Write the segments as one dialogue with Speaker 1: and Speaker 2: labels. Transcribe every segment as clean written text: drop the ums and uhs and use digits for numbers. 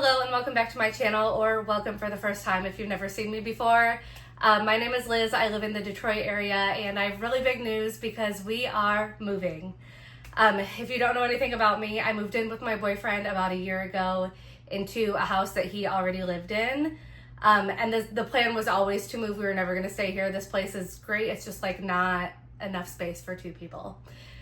Speaker 1: Hello and welcome back to my channel, or welcome for the first time if you've never seen me before. My name is Liz. I live in the Detroit area and I have really big news because we are moving. If you don't know anything about me, I moved in with my boyfriend about a year ago into a house that he already lived in. And the plan was always to move. We were never going to stay here. This place is great. It's just like not enough space for two people.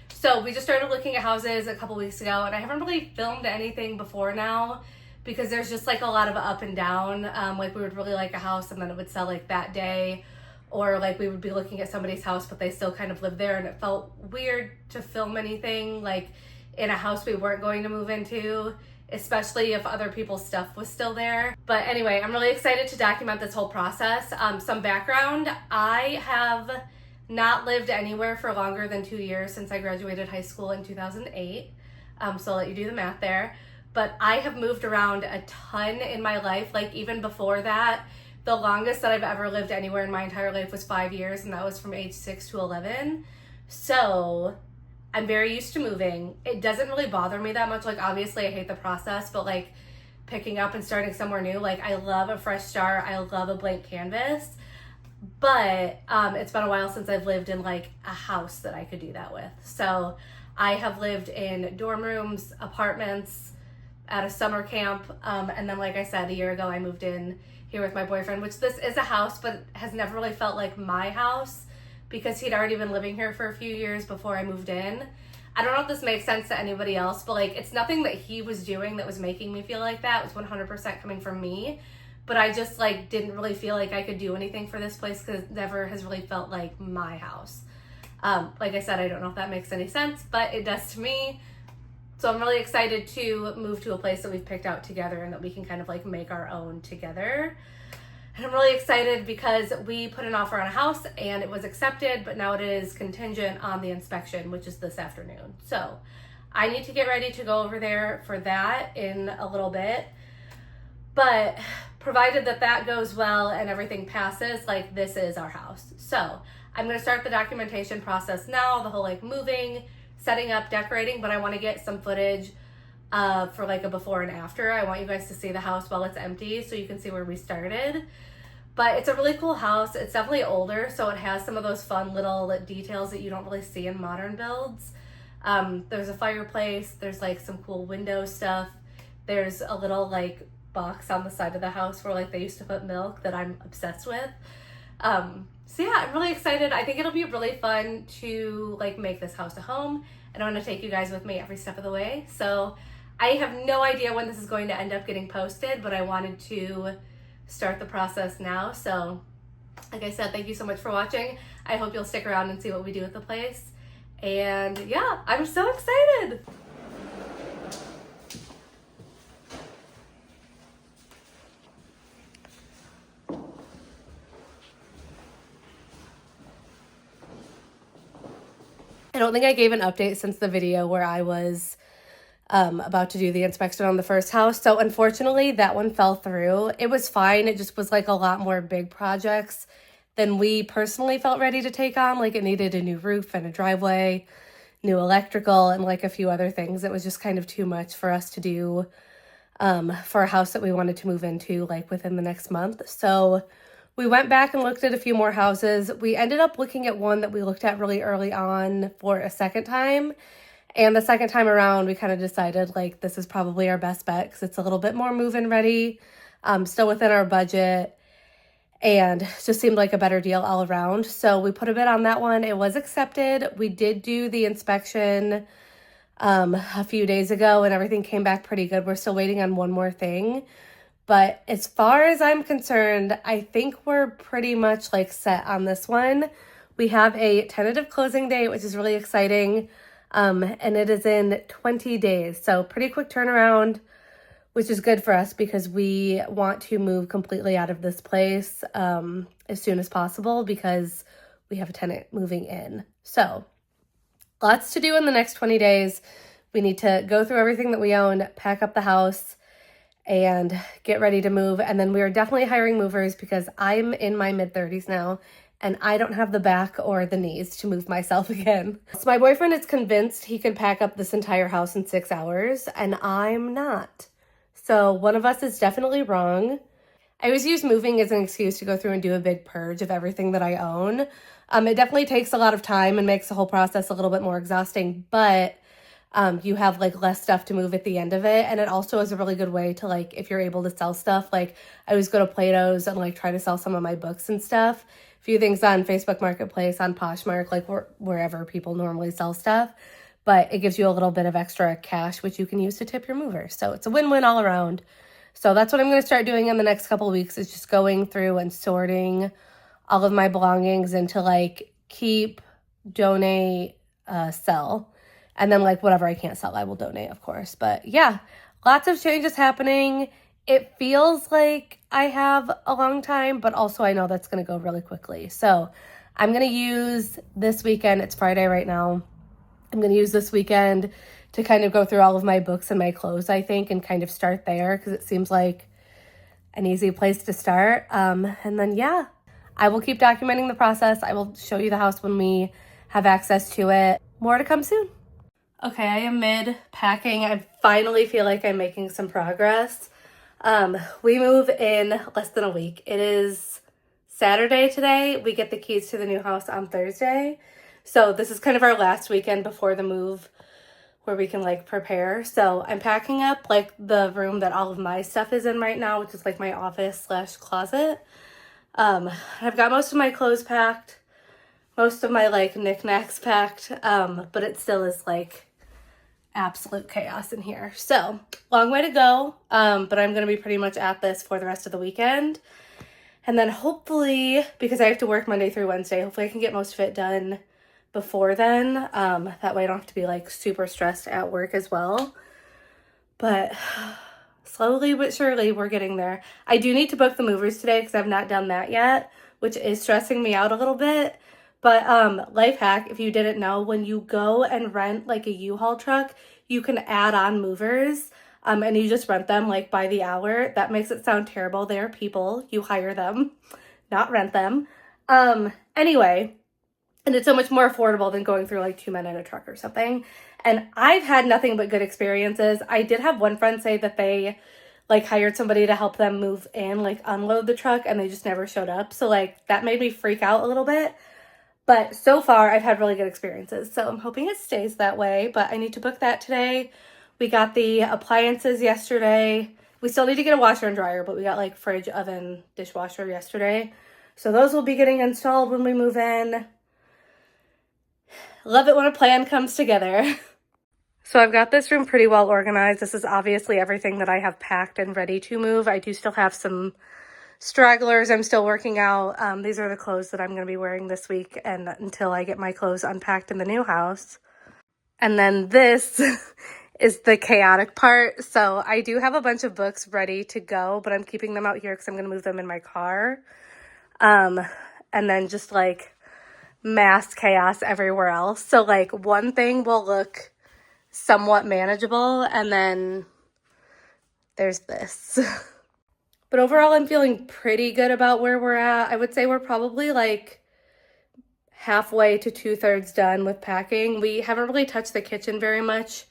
Speaker 1: So we just started looking at houses a couple weeks ago, and I haven't really filmed anything before now because there's just like a lot of up and down. Like we would really like a house and then it would sell like that day, or like we would be looking at somebody's house but they still kind of live there, and it felt weird to film anything like in a house we weren't going to move into, especially if other people's stuff was still there. But anyway, I'm really excited to document this whole process. Some background: I have not lived anywhere for longer than 2 years since I graduated high school in 2008. So I'll let you do the math there. But I have moved around a ton in my life. Like even before that, the longest that I've ever lived anywhere in my entire life was 5 years, and that was from age 6 to 11. So I'm very used to moving. It doesn't really bother me that much. Like obviously I hate the process, but like picking up and starting somewhere new, like I love a fresh start. I love a blank canvas. But it's been a while since I've lived in like a house that I could do that with. So I have lived in dorm rooms, apartments, at a summer camp, and then like I said, a year ago I moved in here with my boyfriend, which this is a house but has never really felt like my house because he'd already been living here for a few years before I moved in. I don't know if this makes sense to anybody else, but like it's nothing that he was doing that was making me feel like that. It was 100% coming from me. But I just like didn't really feel like I could do anything for this place because it never has really felt like my house. Like I said, I don't know if that makes any sense, but it does to me. So I'm really excited to move to a place that we've picked out together and that we can kind of like make our own together. And I'm really excited because we put an offer on a house and it was accepted, but now it is contingent on the inspection, which is this afternoon. So I need to get ready to go over there for that in a little bit. But provided that that goes well and everything passes, like this is our house. So I'm going to start the documentation process now, the whole like moving, setting up, decorating, but I want to get some footage for like a before and after. I want you guys to see the house while it's empty so you can see where we started. But it's a really cool house. It's definitely older, so it has some of those fun little details that you don't really see in modern builds. There's a fireplace, there's like some cool window stuff. There's a little like box on the side of the house where like they used to put milk that I'm obsessed with. So yeah, I'm really excited. I think it'll be really fun to like make this house a home, and I want to take you guys with me every step of the way. So I have no idea when this is going to end up getting posted, but I wanted to start the process now. So like I said, thank you so much for watching. I hope you'll stick around and see what we do with the place. And yeah, I'm so excited. I don't think I gave an update since the video where I was about to do the inspection on the first house. So unfortunately, that one fell through. It was fine. It just was like a lot more big projects than we personally felt ready to take on. Like it needed a new roof and a driveway, new electrical, and like a few other things. It was just kind of too much for us to do for a house that we wanted to move into like within the next month. So we went back and looked at a few more houses. We ended up looking at one that we looked at really early on for a second time. And the second time around, we kind of decided like this is probably our best bet because it's a little bit more move-in ready, still within our budget, and just seemed like a better deal all around. So we put a bid on that one. It was accepted. We did do the inspection a few days ago and everything came back pretty good. We're still waiting on one more thing. But as far as I'm concerned, I think we're pretty much like set on this one. We have a tentative closing date, which is really exciting. And it is in 20 days. So pretty quick turnaround, which is good for us because we want to move completely out of this place as soon as possible because we have a tenant moving in. So lots to do in the next 20 days. We need to go through everything that we own, pack up the house, and get ready to move. And then we are definitely hiring movers because I'm in my mid-30s now and I don't have the back or the knees to move myself again. So my boyfriend is convinced he can pack up this entire house in 6 hours and I'm not. So one of us is definitely wrong. I always use moving as an excuse to go through and do a big purge of everything that I own. It definitely takes a lot of time and makes the whole process a little bit more exhausting, but you have like less stuff to move at the end of it. And it also is a really good way to, like, if you're able to sell stuff, like I always go to Plato's and like try to sell some of my books and stuff. A few things on Facebook Marketplace, on Poshmark, like wherever people normally sell stuff. But it gives you a little bit of extra cash, which you can use to tip your movers. So it's a win-win all around. So that's what I'm going to start doing in the next couple of weeks, is just going through and sorting all of my belongings into like keep, donate, sell. And then like whatever I can't sell, I will donate, of course. But yeah, lots of changes happening. It feels like I have a long time, but also I know that's going to go really quickly. So I'm going to use this weekend. It's Friday right now. I'm going to use this weekend to kind of go through all of my books and my clothes, I think, and kind of start there because it seems like an easy place to start. And then, yeah, I will keep documenting the process. I will show you the house when we have access to it. More to come soon. Okay, I am mid-packing. I finally feel like I'm making some progress. We move in less than a week. It is Saturday today. We get the keys to the new house on Thursday. So this is kind of our last weekend before the move where we can like prepare. So I'm packing up like the room that all of my stuff is in right now, which is like my office / closet. I've got most of my clothes packed, most of my like knickknacks packed, but it still is like absolute chaos in here. So long way to go, but I'm going to be pretty much at this for the rest of the weekend. And then hopefully, because I have to work Monday through Wednesday, hopefully I can get most of it done before then. That way I don't have to be like super stressed at work as well. But slowly but surely we're getting there. I do need to book the movers today because I've not done that yet, which is stressing me out a little bit. But life hack, if you didn't know, when you go and rent like a U-Haul truck, you can add on movers. And you just rent them like by the hour. That makes it sound terrible. They are people. You hire them, not rent them. Anyway, and it's so much more affordable than going through like 2 men in a truck or something. And I've had nothing but good experiences. I did have one friend say that they like hired somebody to help them move in, like unload the truck, and they just never showed up. So like that made me freak out a little bit. But so far I've had really good experiences. So I'm hoping it stays that way, but I need to book that today. We got the appliances yesterday. We still need to get a washer and dryer, but we got like fridge, oven, dishwasher yesterday. So those will be getting installed when we move in. Love it when a plan comes together. So I've got this room pretty well organized. This is obviously everything that I have packed and ready to move. I do still have some stragglers I'm still working out. These are the clothes that I'm going to be wearing this week and until I get my clothes unpacked in the new house. And then this is the chaotic part. So I do have a bunch of books ready to go, but I'm keeping them out here because I'm going to move them in my car. And then just like mass chaos everywhere else. So like one thing will look somewhat manageable, and then there's this. But overall, I'm feeling pretty good about where we're at. I would say we're probably like halfway to 2/3 done with packing. We haven't really touched the kitchen very much,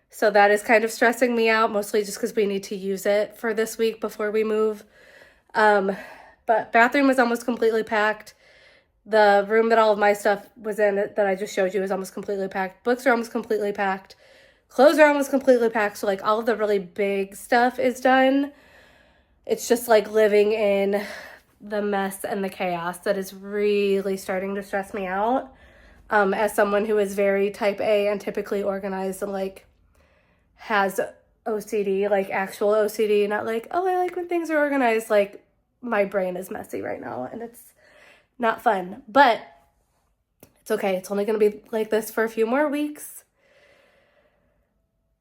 Speaker 1: so that is kind of stressing me out, mostly just because we need to use it for this week before we move. But bathroom is almost completely packed. The room that all of my stuff was in that I just showed you is almost completely packed. Books are almost completely packed. Clothes are almost completely packed. So like all of the really big stuff is done. It's just like living in the mess and the chaos that is really starting to stress me out. As someone who is very type A and typically organized and like has OCD, like actual OCD, not like, oh, I like when things are organized. Like my brain is messy right now and it's not fun, but it's okay. It's only going to be like this for a few more weeks.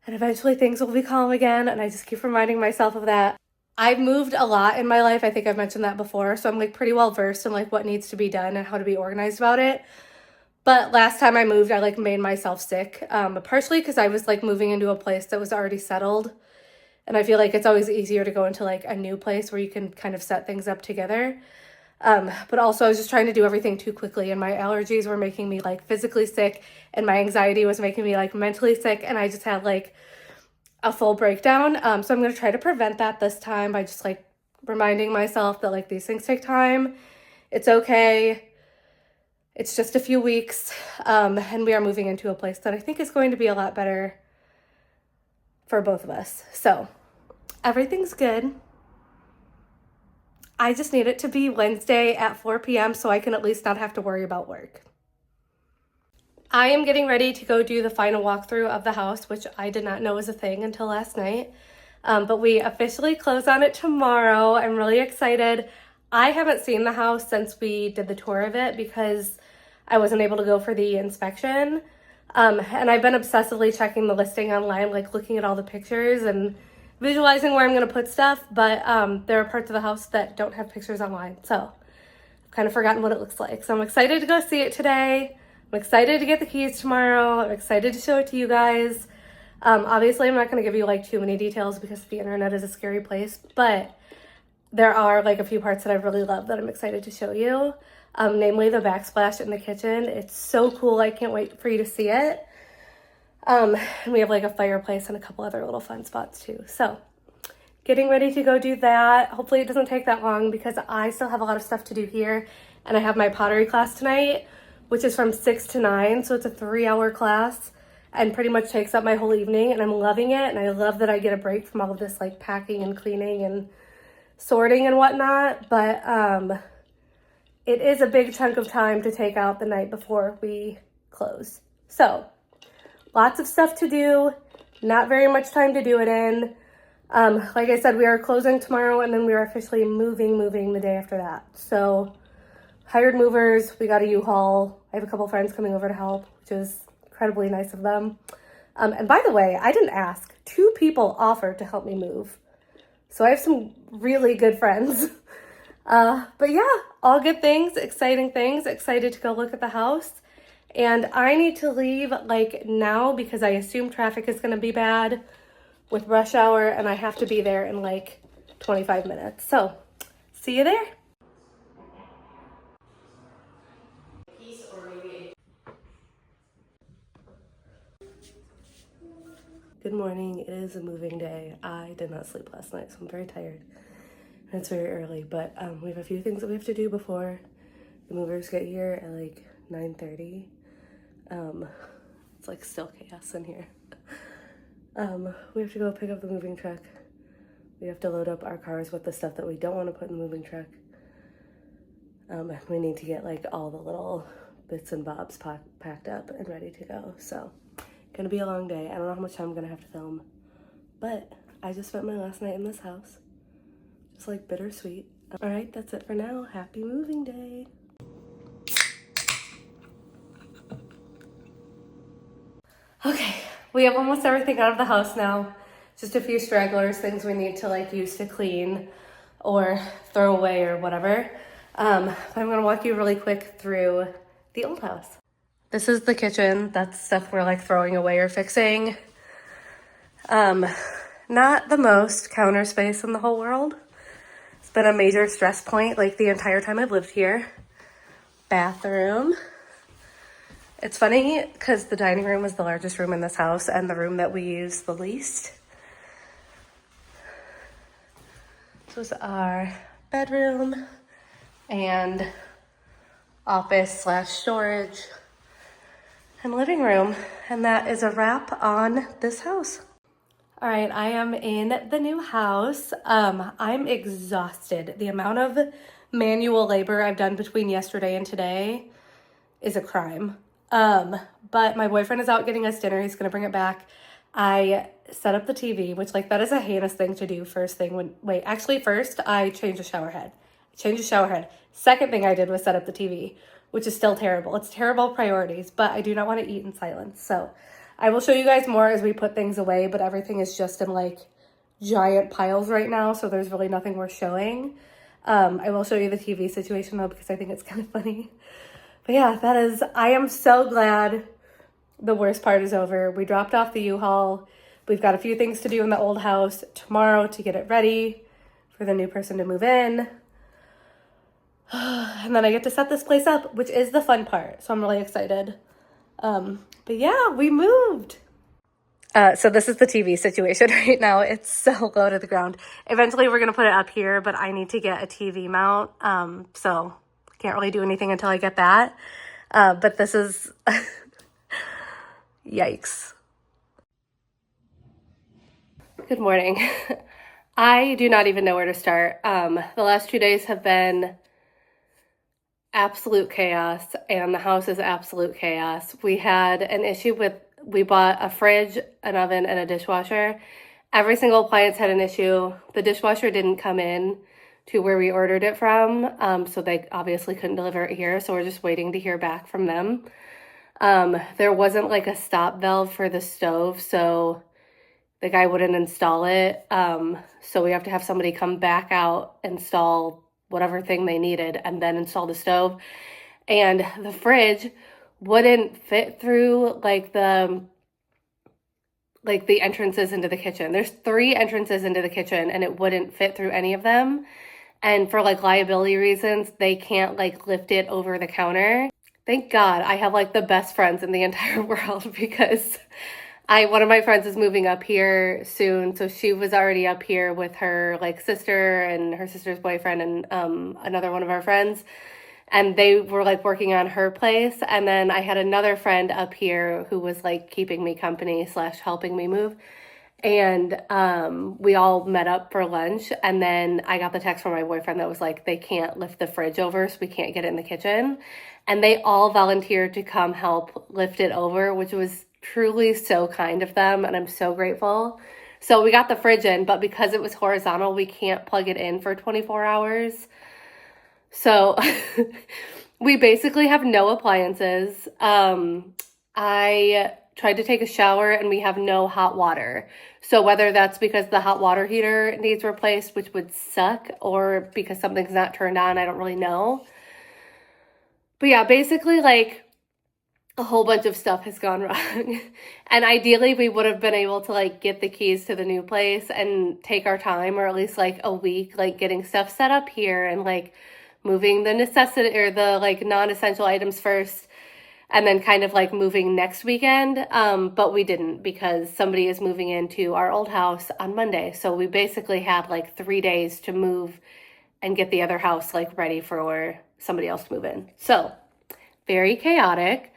Speaker 1: And eventually things will be calm again. And I just keep reminding myself of that. I've moved a lot in my life. I think I've mentioned that before. So I'm like pretty well versed in like what needs to be done and how to be organized about it. But last time I moved, I like made myself sick. Partially because I was like moving into a place that was already settled. And I feel like it's always easier to go into like a new place where you can kind of set things up together. But also I was just trying to do everything too quickly, and my allergies were making me like physically sick, and my anxiety was making me like mentally sick. And I just had like a full breakdown. So I'm going to try to prevent that this time by just like reminding myself that like these things take time. It's okay. It's just a few weeks. And we are moving into a place that I think is going to be a lot better for both of us. So everything's good. I just need it to be Wednesday at 4 p.m. so I can at least not have to worry about work. I am getting ready to go do the final walkthrough of the house, which I did not know was a thing until last night. But we officially close on it tomorrow. I'm really excited. I haven't seen the house since we did the tour of it because I wasn't able to go for the inspection. And I've been obsessively checking the listing online, like looking at all the pictures and visualizing where I'm going to put stuff. But there are parts of the house that don't have pictures online. So I've kind of forgotten what it looks like. So I'm excited to go see it today. I'm excited to get the keys tomorrow. I'm excited to show it to you guys. Obviously, I'm not going to give you like too many details because the internet is a scary place, but there are like a few parts that I really love that I'm excited to show you, namely the backsplash in the kitchen. It's so cool. I can't wait for you to see it. And we have like a fireplace and a couple other little fun spots too. So getting ready to go do that. Hopefully it doesn't take that long because I still have a lot of stuff to do here, and I have my pottery class tonight, which is from 6 to 9. So it's a 3-hour class and pretty much takes up my whole evening, and I'm loving it. And I love that I get a break from all of this like packing and cleaning and sorting and whatnot. But it is a big chunk of time to take out the night before we close. So lots of stuff to do, not very much time to do it in. Like I said, we are closing tomorrow, and then we are officially moving the day after that. So hired movers, we got a U-Haul. I have a couple friends coming over to help, which is incredibly nice of them. And by the way, I didn't ask. 2 people offered to help me move. So I have some really good friends. But yeah, all good things, exciting things. Excited to go look at the house. And I need to leave like now because I assume traffic is going to be bad with rush hour, and I have to be there in like 25 minutes. So see you there. Good morning. It is a moving day. I did not sleep last night, so I'm very tired. And it's very early, but we have a few things that we have to do before the movers get here at like 9:30. It's like still chaos in here. We have to go pick up the moving truck. We have to load up our cars with the stuff that we don't want to put in the moving truck. We need to get like all the little bits and bobs packed up and ready to go. So gonna be a long day. I don't know how much time I'm gonna have to film, but I just spent my last night in this house. Just like bittersweet. All right, that's it for now. Happy moving day. Okay, we have almost everything out of the house now. Just a few stragglers, things we need to like use to clean or throw away or whatever. I'm gonna walk you really quick through the old house. This is the kitchen. That's stuff we're like throwing away or fixing. Not the most counter space in the whole world. It's been a major stress point like the entire time I've lived here. Bathroom. It's funny because the dining room was the largest room in this house and the room that we use the least. This was our bedroom and office/storage and living room. And that is a wrap on this house. All right, I am in the new house. I'm exhausted. The amount of manual labor I've done between yesterday and today is a crime. But my boyfriend is out getting us dinner. He's gonna bring it back. I set up the TV, which like that is a heinous thing to do first thing first I changed the shower head. Second thing I did was set up the TV, which is still terrible. It's terrible priorities, but I do not want to eat in silence. So I will show you guys more as we put things away, but everything is just in like giant piles right now. So there's really nothing worth showing. I will show you the TV situation though, because I think it's kind of funny. But yeah, I am so glad the worst part is over. We dropped off the U-Haul. We've got a few things to do in the old house tomorrow to get it ready for the new person to move in. And then I get to set this place up, which is the fun part. So I'm really excited. But yeah, we moved. So this is the TV situation right now. It's so low to the ground. Eventually we're going to put it up here, but I need to get a TV mount. So can't really do anything until I get that. But this is, yikes. Good morning. I do not even know where to start. The last 2 days have been absolute chaos, and the house is absolute chaos. We had an issue we bought a fridge, an oven, and a dishwasher. Every single appliance had an issue. The dishwasher didn't come in to where we ordered it from, so they obviously couldn't deliver it here, so we're just waiting to hear back from them. There wasn't like a stop valve for the stove, so the guy wouldn't install it. So we have to have somebody come back out, install whatever thing they needed, and then install the stove. And the fridge wouldn't fit through like the entrances into the kitchen. There's 3 entrances into the kitchen, and it wouldn't fit through any of them. And for like liability reasons, they can't like lift it over the counter. Thank God I have like the best friends in the entire world, because one of my friends is moving up here soon. So she was already up here with her like sister and her sister's boyfriend and another one of our friends. And they were like working on her place. And then I had another friend up here who was like keeping me company / helping me move. And we all met up for lunch. And then I got the text from my boyfriend that was like, they can't lift the fridge over, so we can't get it in the kitchen. And they all volunteered to come help lift it over, which was truly so kind of them. And I'm so grateful. So we got the fridge in, but because it was horizontal, we can't plug it in for 24 hours. So we basically have no appliances. I tried to take a shower and we have no hot water. So whether that's because the hot water heater needs replaced, which would suck, or because something's not turned on, I don't really know. But yeah, basically like a whole bunch of stuff has gone wrong. And ideally we would have been able to like get the keys to the new place and take our time, or at least like a week, like getting stuff set up here and like moving the necessity or the like non-essential items first, and then kind of like moving next weekend. But we didn't, because somebody is moving into our old house on Monday. So we basically had like 3 days to move and get the other house like ready for somebody else to move in. So very chaotic.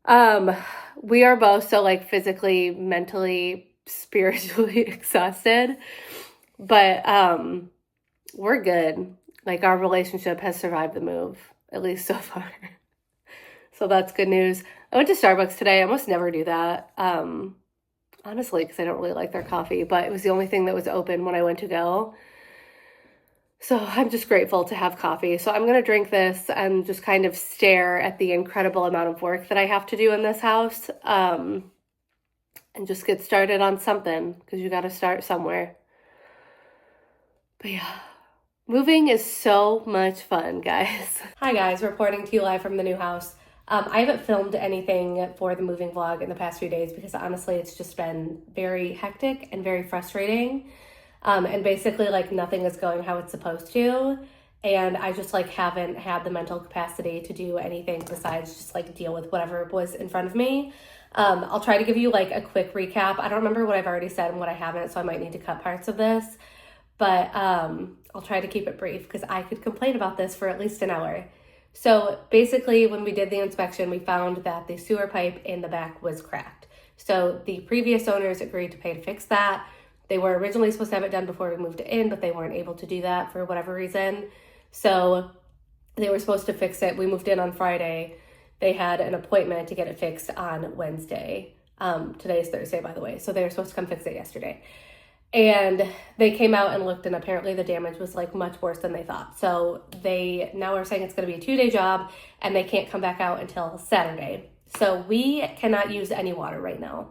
Speaker 1: We are both so like physically, mentally, spiritually exhausted, but we're good. Like our relationship has survived the move, at least so far. So that's good news. I went to Starbucks today. I almost never do that, honestly, because I don't really like their coffee, but it was the only thing that was open when I went to go. So I'm just grateful to have coffee. So I'm going to drink this and just kind of stare at the incredible amount of work that I have to do in this house, and just get started on something, because you got to start somewhere. But yeah. Moving is so much fun, guys. Hi guys, reporting to you live from the new house. I haven't filmed anything for the moving vlog in the past few days because honestly it's just been very hectic and very frustrating. And basically like nothing is going how it's supposed to. And I just like haven't had the mental capacity to do anything besides just like deal with whatever was in front of me. I'll try to give you like a quick recap. I don't remember what I've already said and what I haven't, so I might need to cut parts of this. But I'll try to keep it brief because I could complain about this for at least an hour. So basically when we did the inspection, we found that the sewer pipe in the back was cracked. So the previous owners agreed to pay to fix that. They were originally supposed to have it done before we moved in, but they weren't able to do that for whatever reason. So they were supposed to fix it. We moved in on Friday. They had an appointment to get it fixed on Wednesday. Today is Thursday, by the way. So they were supposed to come fix it yesterday. And they came out and looked, and apparently the damage was like much worse than they thought. So they now are saying it's going to be a 2-day job and they can't come back out until Saturday. So we cannot use any water right now,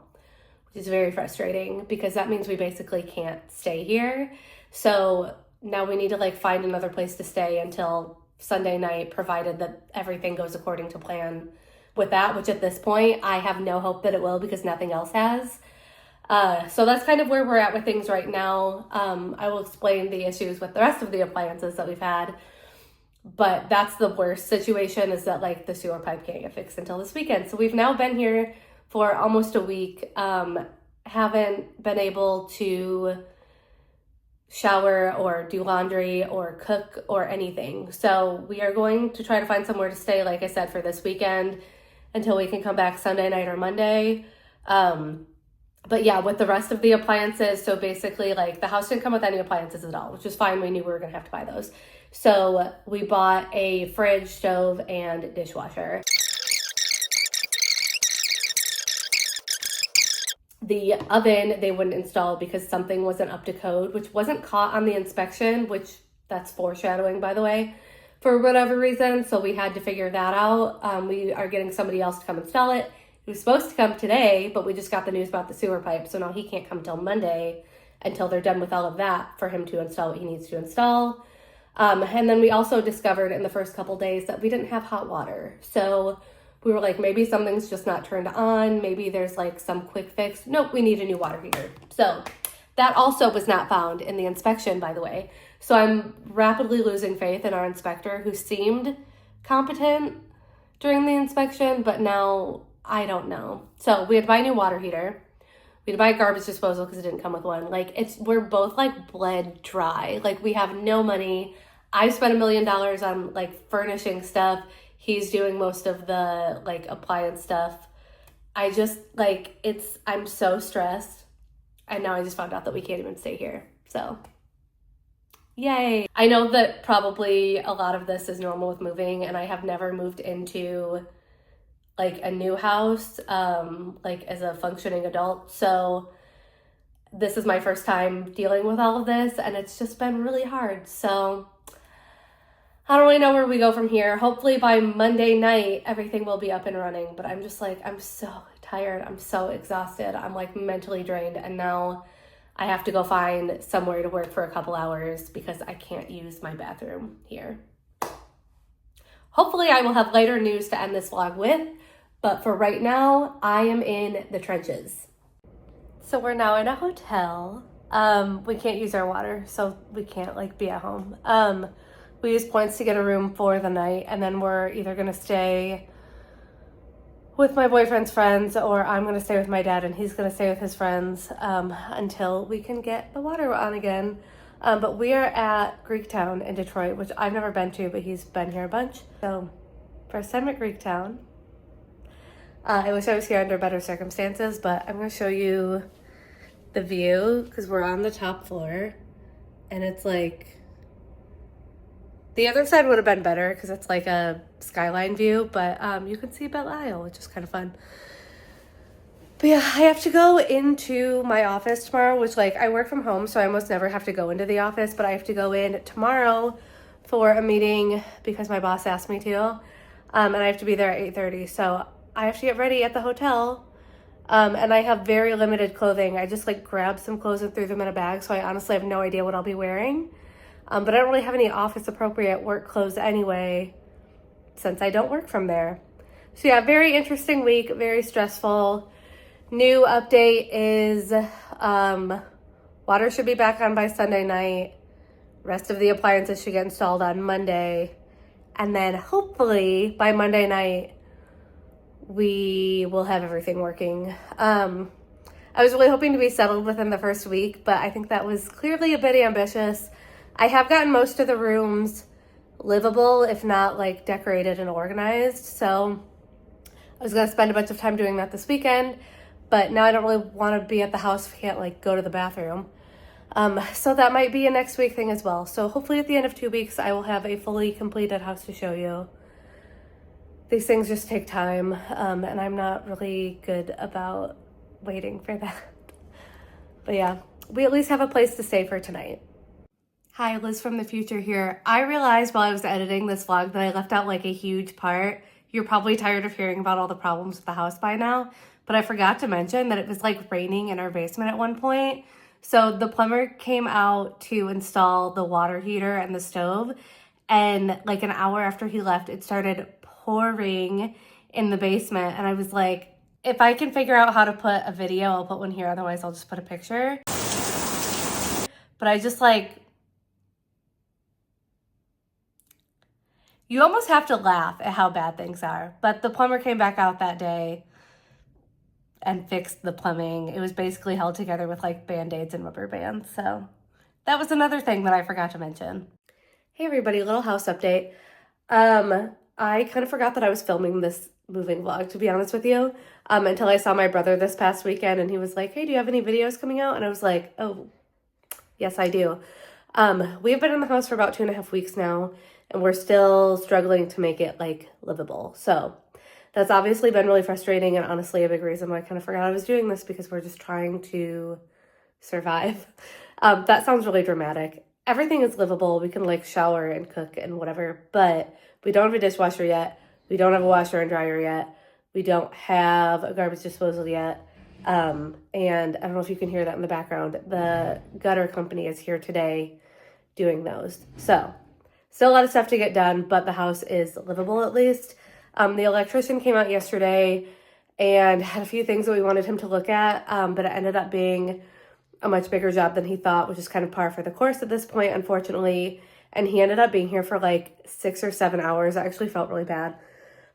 Speaker 1: which is very frustrating because that means we basically can't stay here. So now we need to like find another place to stay until Sunday night, provided that everything goes according to plan with that, which at this point I have no hope that it will because nothing else has. So that's kind of where we're at with things right now. I will explain the issues with the rest of the appliances that we've had, but that's the worst situation, is that like the sewer pipe can't get fixed until this weekend. So we've now been here for almost a week. Haven't been able to shower or do laundry or cook or anything. So we are going to try to find somewhere to stay, like I said, for this weekend until we can come back Sunday night or Monday. But yeah, with the rest of the appliances, so basically like the house didn't come with any appliances at all, which is fine. We knew we were gonna have to buy those. So we bought a fridge, stove, and dishwasher. The oven they wouldn't install because something wasn't up to code, which wasn't caught on the inspection, which that's foreshadowing, by the way, for whatever reason. So we had to figure that out. We are getting somebody else to come install it. He was supposed to come today, but we just got the news about the sewer pipe. So now he can't come till Monday until they're done with all of that for him to install what he needs to install. And then we also discovered in the first couple days that we didn't have hot water. So we were like, maybe something's just not turned on. Maybe there's like some quick fix. Nope, we need a new water heater. So that also was not found in the inspection, by the way. So I'm rapidly losing faith in our inspector, who seemed competent during the inspection, but now I don't know. So we had to buy a new water heater. We had to buy a garbage disposal because it didn't come with one. Like, we're both like bled dry. Like, we have no money. I spent $1 million on like furnishing stuff. He's doing most of the like appliance stuff. I just like, I'm so stressed. And now I just found out that we can't even stay here. So yay. I know that probably a lot of this is normal with moving, and I have never moved into like a new house, like as a functioning adult. So this is my first time dealing with all of this, and it's just been really hard. So I don't really know where we go from here. Hopefully by Monday night, everything will be up and running, but I'm just like, I'm so tired. I'm so exhausted. I'm like mentally drained. And now I have to go find somewhere to work for a couple hours because I can't use my bathroom here. Hopefully I will have later news to end this vlog with, but for right now, I am in the trenches. So we're now in a hotel. We can't use our water, so we can't like be at home. We use points to get a room for the night, and then we're either gonna stay with my boyfriend's friends, or I'm gonna stay with my dad and he's gonna stay with his friends until we can get the water on again. But we are at Greektown in Detroit, which I've never been to, but he's been here a bunch. So first time at Greektown. I wish I was here under better circumstances, but I'm gonna show you the view because we're on the top floor, and it's like, the other side would have been better because it's like a skyline view, but you can see Belle Isle, which is kind of fun. But yeah, I have to go into my office tomorrow, which like I work from home, so I almost never have to go into the office, but I have to go in tomorrow for a meeting because my boss asked me to, and I have to be there at 8:30. So I have to get ready at the hotel, and I have very limited clothing. I just like grabbed some clothes and threw them in a bag, so I honestly have no idea what I'll be wearing. But I don't really have any office appropriate work clothes anyway, since I don't work from there. So yeah, very interesting week, very stressful. New update is water should be back on by Sunday night. Rest of the appliances should get installed on Monday. And then hopefully by Monday night, we will have everything working. I was really hoping to be settled within the first week, but I think that was clearly a bit ambitious. I have gotten most of the rooms livable, if not like decorated and organized. So I was gonna spend a bunch of time doing that this weekend, but now I don't really want to be at the house if I can't like go to the bathroom. So that might be a next week thing as well. So hopefully at the end of 2 weeks, I will have a fully completed house to show you. These things just take time, and I'm not really good about waiting for that. But yeah, we at least have a place to stay for tonight. Hi, Liz from the future here. I realized while I was editing this vlog that I left out like a huge part. You're probably tired of hearing about all the problems with the house by now, but I forgot to mention that it was like raining in our basement at one point. So the plumber came out to install the water heater and the stove, and like an hour after he left, it started pouring in the basement. And I was like, if I can figure out how to put a video, I'll put one here. Otherwise, I'll just put a picture. But I just like, you almost have to laugh at how bad things are. But the plumber came back out that day and fixed the plumbing. It was basically held together with like Band-Aids and rubber bands. So that was another thing that I forgot to mention. Hey everybody, little house update. I kind of forgot that I was filming this moving vlog, to be honest with you, until I saw my brother this past weekend and he was like, hey, do you have any videos coming out? And I was like, oh, yes, I do. We've been in the house for about 2.5 weeks now, and we're still struggling to make it like livable. So that's obviously been really frustrating, and honestly a big reason why I kind of forgot I was doing this, because we're just trying to survive. That sounds really dramatic. Everything is livable. We can like shower and cook and whatever, but we don't have a dishwasher yet. We don't have a washer and dryer yet. We don't have a garbage disposal yet. And I don't know if you can hear that in the background. The gutter company is here today doing those. So still a lot of stuff to get done, but the house is livable at least. The electrician came out yesterday and had a few things that we wanted him to look at, but it ended up being a much bigger job than he thought, which is kind of par for the course at this point, unfortunately. And he ended up being here for like 6 or 7 hours. I actually felt really bad.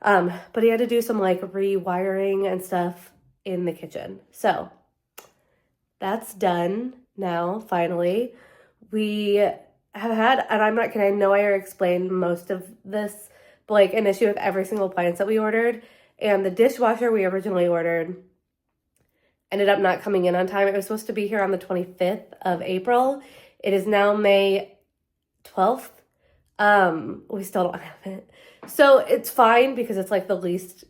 Speaker 1: But he had to do some like rewiring and stuff in the kitchen. So that's done now, finally. We have had, and I'm not kidding, I know I explained most of this, but like an issue with every single appliance that we ordered. And the dishwasher we originally ordered ended up not coming in on time. It was supposed to be here on the 25th of April. It is now May 12th. We still don't have it. So it's fine because it's like the least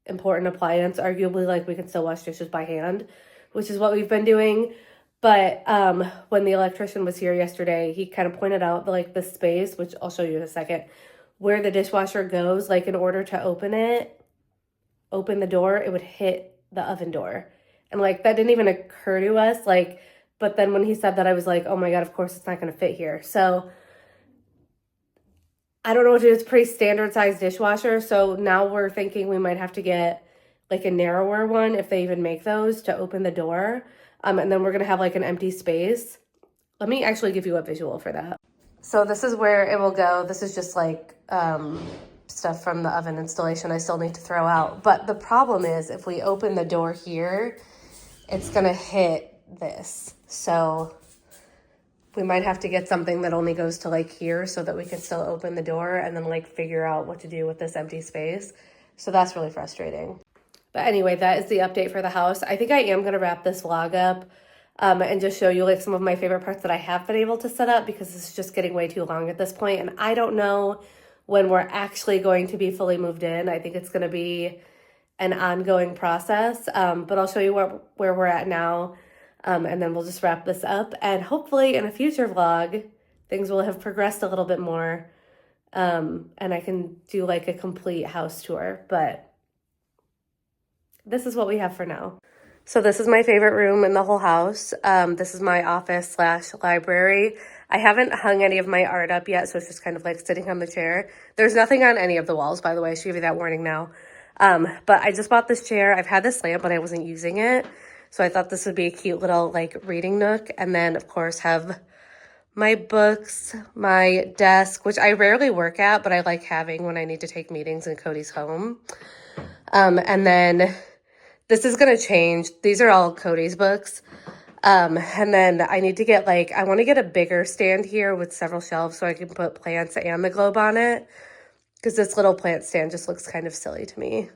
Speaker 1: important appliance. Arguably, like we can still wash dishes by hand, which is what we've been doing. But when the electrician was here yesterday, he kind of pointed out the space, which I'll show you in a second, where the dishwasher goes. Like in order to open the door, it would hit the oven door. And like that didn't even occur to us. Like, but then when he said that, I was like, oh my God, of course it's not going to fit here. So I don't know what to do. It's a pretty standard size dishwasher. So now we're thinking we might have to get like a narrower one, if they even make those, to open the door. And then we're going to have like an empty space. Let me actually give you a visual for that. So this is where it will go. This is just like stuff from the oven installation I still need to throw out. But the problem is if we open the door here, it's going to hit this. So we might have to get something that only goes to like here so that we can still open the door and then like figure out what to do with this empty space. So that's really frustrating. But anyway, that is the update for the house. I think I am going to wrap this vlog up and just show you like some of my favorite parts that I have been able to set up, because this is just getting way too long at this point. And I don't know when we're actually going to be fully moved in. I think it's going to be an ongoing process, but I'll show you where we're at now, and then we'll just wrap this up. And hopefully in a future vlog, things will have progressed a little bit more, and I can do like a complete house tour, but this is what we have for now. So this is my favorite room in the whole house. This is my office / library. I haven't hung any of my art up yet, so it's just kind of like sitting on the chair. There's nothing on any of the walls, by the way. I should give you that warning now. But I just bought this chair. I've had this lamp, but I wasn't using it. So I thought this would be a cute little like reading nook. And then of course have my books, my desk, which I rarely work at, but I like having when I need to take meetings in Cody's home. And then this is going to change. These are all Cody's books. And then I need to get I want to get a bigger stand here with several shelves so I can put plants and the globe on it, because this little plant stand just looks kind of silly to me.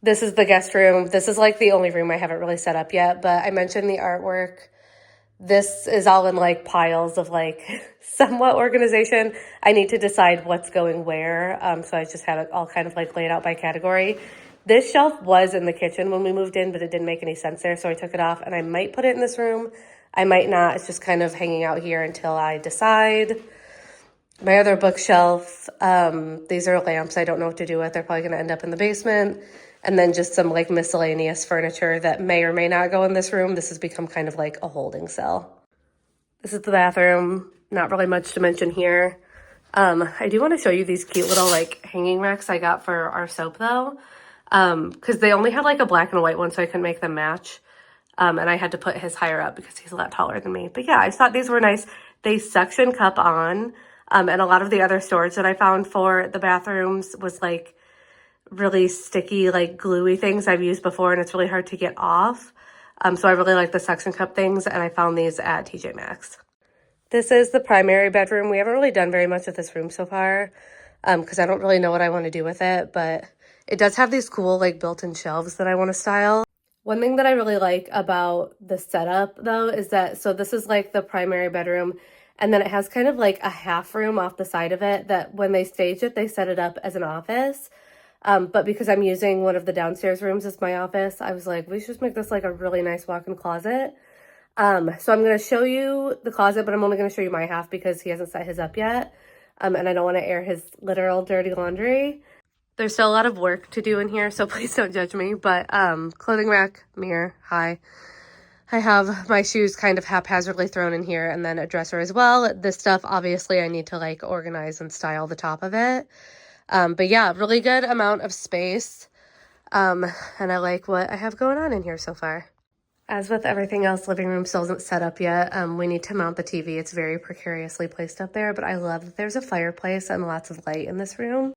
Speaker 1: This is the guest room. This is like the only room I haven't really set up yet, but I mentioned the artwork. This is all in like piles of like somewhat organization. I need to decide what's going where. So I just have it all kind of like laid out by category. This shelf was in the kitchen when we moved in, but it didn't make any sense there, so I took it off, and I might put it in this room. I might not. It's just kind of hanging out here until I decide. My other bookshelf, these are lamps I don't know what to do with. They're probably going to end up in the basement. And then just some like miscellaneous furniture that may or may not go in this room. This has become kind of like a holding cell. This is the bathroom. Not really much to mention here. I do want to show you these cute little like hanging racks I got for our soap though. Because they only had like a black and a white one, so I couldn't make them match. And I had to put his higher up because he's a lot taller than me. But yeah, I thought these were nice. They suction cup on. And a lot of the other storage that I found for the bathrooms was like really sticky, like gluey things I've used before, and it's really hard to get off. So I really like the suction cup things, and I found these at TJ Maxx. This is the primary bedroom. We haven't really done very much with this room so far because I don't really know what I want to do with it, but it does have these cool like built-in shelves that I want to style. One thing that I really like about the setup though is that, so this is like the primary bedroom, and then it has kind of like a half room off the side of it that when they stage it, they set it up as an office. But because I'm using one of the downstairs rooms as my office, I was like, we should just make this like a really nice walk-in closet. So I'm going to show you the closet, but I'm only going to show you my half because he hasn't set his up yet. And I don't want to air his literal dirty laundry. There's still a lot of work to do in here, so please don't judge me. But clothing rack, mirror, hi. I have my shoes kind of haphazardly thrown in here, and then a dresser as well. This stuff, obviously, I need to like organize and style the top of it. But yeah, really good amount of space. And I like what I have going on in here so far. As with everything else, living room still isn't set up yet. We need to mount the TV. It's very precariously placed up there, but I love that there's a fireplace and lots of light in this room.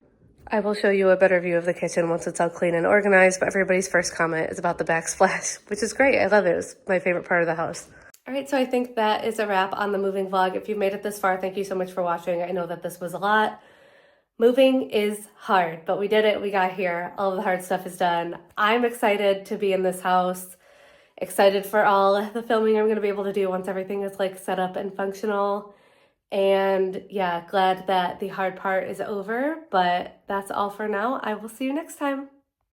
Speaker 1: I will show you a better view of the kitchen once it's all clean and organized, but everybody's first comment is about the backsplash, which is great. I love it. It's my favorite part of the house. All right, so I think that is a wrap on the moving vlog. If you've made it this far, thank you so much for watching. I know that this was a lot. Moving is hard, but we did it. We got here. All of the hard stuff is done. I'm excited to be in this house. Excited for all the filming I'm going to be able to do once everything is like set up and functional. And yeah, glad that the hard part is over, but that's all for now. I will see you next time.